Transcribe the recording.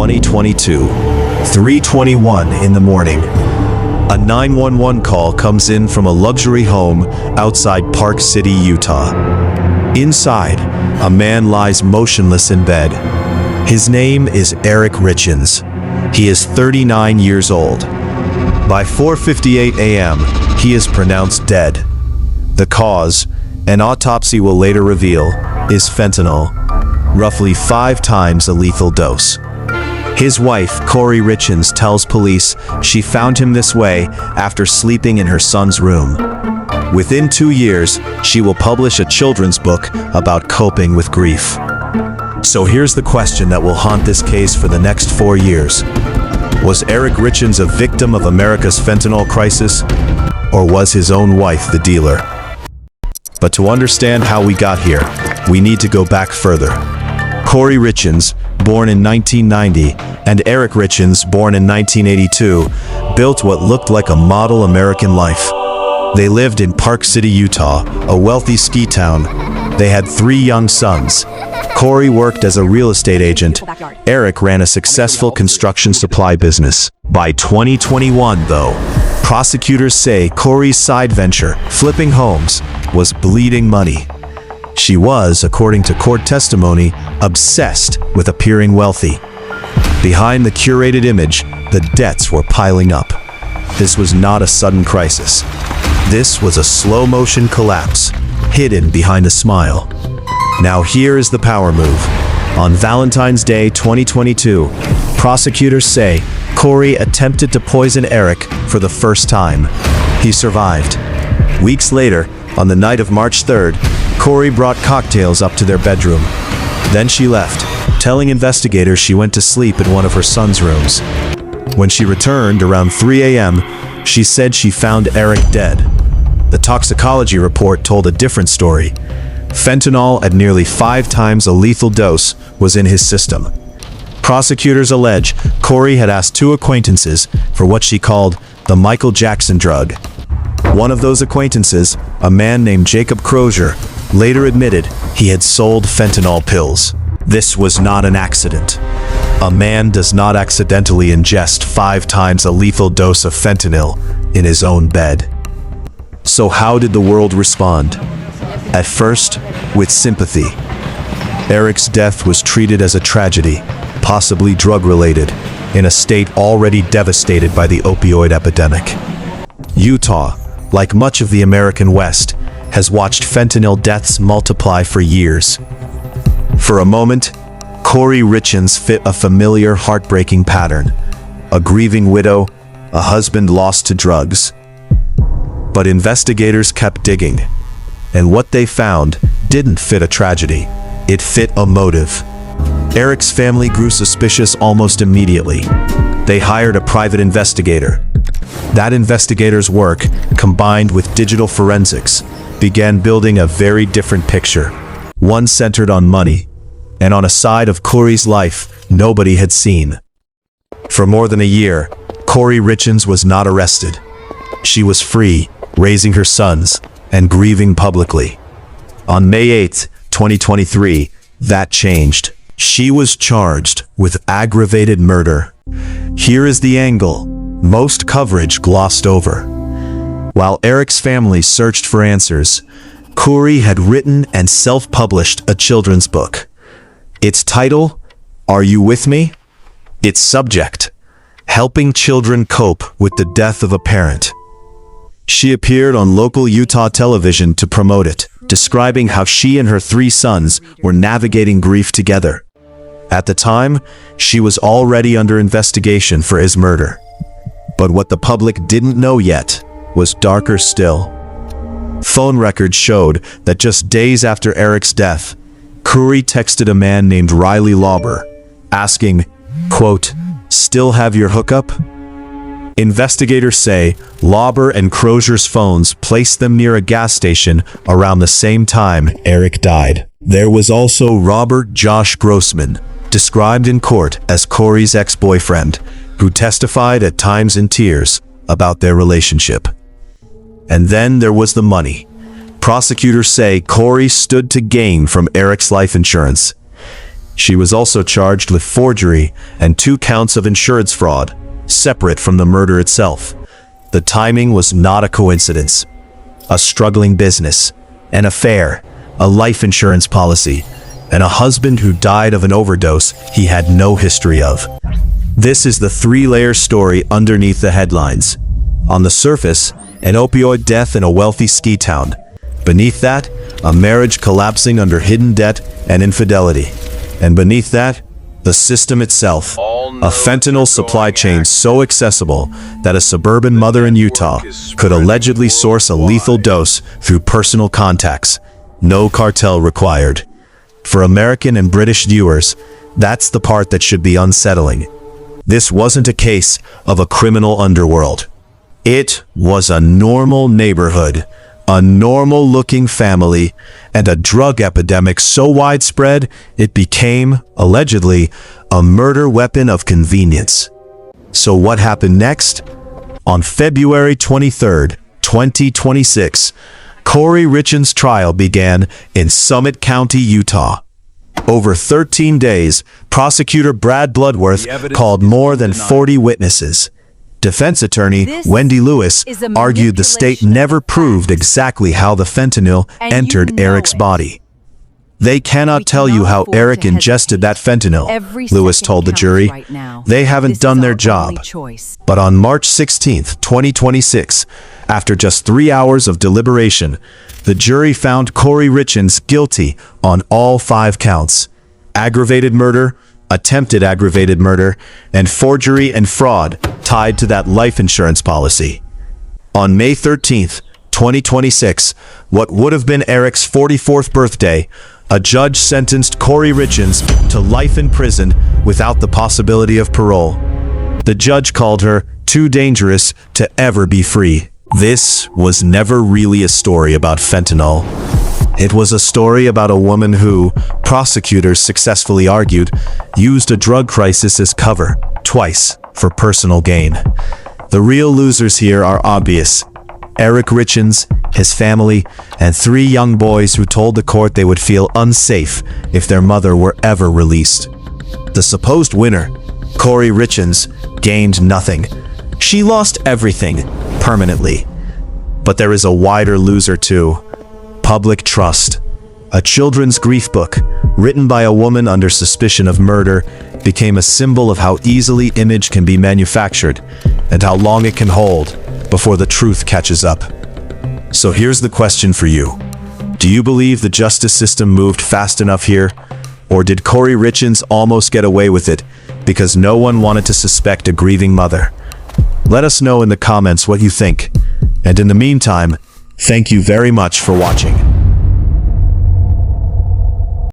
2022, 3:21 in the morning. A 911 call comes in from a luxury home outside Park City, Utah. Inside, a man lies motionless in bed. His name is Kouri Richins. He is 39 years old. By 4:58 a.m., he is pronounced dead. The cause, an autopsy will later reveal, is fentanyl, roughly 5 times a lethal dose. His wife, Kouri Richins, tells police she found him this way after sleeping in her son's room. Within 2 years, she will publish a children's book about coping with grief. So here's the question that will haunt this case for the next 4 years. Was Kouri Richins a victim of America's fentanyl crisis, or was his own wife the dealer? But to understand how we got here, we need to go back further. Kouri Richins, born in 1990, and Kouri Richins, born in 1982, built what looked like a model American life. They lived in Park City, Utah, a wealthy ski town. They had 3 young sons. Kouri worked as a real estate agent. Kouri ran a successful construction supply business. By 2021, though, prosecutors say Kouri's side venture, flipping homes, was bleeding money. She was, according to court testimony, obsessed with appearing wealthy. Behind the curated image, the debts were piling up. This was not a sudden crisis. This was a slow-motion collapse, hidden behind a smile. Now here is the power move. On Valentine's Day 2022, prosecutors say Kouri attempted to poison Kouri for the first time. He survived. Weeks later, on the night of March 3rd, Kouri brought cocktails up to their bedroom. Then she left, telling investigators she went to sleep in one of her son's rooms. When she returned around 3 a.m., she said she found Kouri dead. The toxicology report told a different story. Fentanyl at nearly 5 times a lethal dose was in his system. Prosecutors allege Kouri had asked 2 acquaintances for what she called the Michael Jackson drug. One of those acquaintances, a man named Jacob Crozier, later admitted he had sold fentanyl pills. This was not an accident. A man does not accidentally ingest 5 times a lethal dose of fentanyl in his own bed. So how did the world respond? At first, with sympathy. Kouri's death was treated as a tragedy, possibly drug-related, in a state already devastated by the opioid epidemic. Utah, like much of the American West, has watched fentanyl deaths multiply for years. For a moment, Kouri Richins fit a familiar, heartbreaking pattern. A grieving widow, a husband lost to drugs. But investigators kept digging, and what they found didn't fit a tragedy. It fit a motive. Kouri's family grew suspicious almost immediately. They hired a private investigator. That investigator's work, combined with digital forensics, began building a very different picture. One centered on money, and on a side of Kouri's life nobody had seen. For more than a year, Kouri Richins was not arrested. She was free, raising her sons, and grieving publicly. On May 8, 2023, that changed. She was charged with aggravated murder. Here is the angle most coverage glossed over. While Kouri's family searched for answers, Kouri had written and self-published a children's book. Its title, Are You With Me? Its subject, Helping Children Cope with the Death of a Parent. She appeared on local Utah television to promote it, describing how she and her 3 sons were navigating grief together. At the time, she was already under investigation for his murder. But what the public didn't know yet was darker still. Phone records showed that just days after Kouri's death, Kouri texted a man named Riley Lauber, asking, quote, "Still have your hookup?" Investigators say Lauber and Crozier's phones placed them near a gas station around the same time Kouri died. There was also Robert Josh Grossman, described in court as Kouri's ex-boyfriend, who testified at times in tears about their relationship. And then there was the money. Prosecutors say Kouri stood to gain from Kouri's life insurance. She was also charged with forgery and 2 counts of insurance fraud, separate from the murder itself. The timing was not a coincidence. A struggling business, an affair, a life insurance policy, and a husband who died of an overdose he had no history of. This is the 3-layer story underneath the headlines. On the surface, an opioid death in a wealthy ski town. Beneath that, a marriage collapsing under hidden debt and infidelity. And beneath that, the system itself, a fentanyl supply chain so accessible that a suburban mother in Utah could allegedly source a lethal dose through personal contacts. No cartel required. For American and British viewers, that's the part that should be unsettling. This wasn't a case of a criminal underworld. It was a normal neighborhood, a normal-looking family, and a drug epidemic so widespread it became, allegedly, a murder weapon of convenience. So what happened next? On February 23, 2026, Kouri Richins' trial began in Summit County, Utah. Over 13 days, prosecutor Brad Bloodworth called more than 40 witnesses. Defense attorney Wendy Lewis argued the state never proved exactly how the fentanyl entered Eric's body. They cannot tell you how Eric ingested that fentanyl, Lewis told the jury. They haven't done their job. But on March 16, 2026, after just 3 hours of deliberation, the jury found Kouri Richins guilty on all 5 counts: aggravated murder, attempted aggravated murder, and forgery and fraud tied to that life insurance policy. On May 13, 2026, what would have been Eric's 44th birthday, a judge sentenced Kouri Richins to life in prison without the possibility of parole. The judge called her too dangerous to ever be free. This was never really a story about fentanyl. It was a story about a woman who, prosecutors successfully argued, used a drug crisis as cover, twice, for personal gain. The real losers here are obvious: Eric Richins, his family, and 3 young boys who told the court they would feel unsafe if their mother were ever released. The supposed winner, Kouri Richins, gained nothing. She lost everything, permanently. But there is a wider loser too: public trust. A children's grief book, written by a woman under suspicion of murder, became a symbol of how easily image can be manufactured and how long it can hold before the truth catches up. So here's the question for you. Do you believe the justice system moved fast enough here? Or did Kouri Richins almost get away with it because no one wanted to suspect a grieving mother? Let us know in the comments what you think. And in the meantime, thank you very much for watching.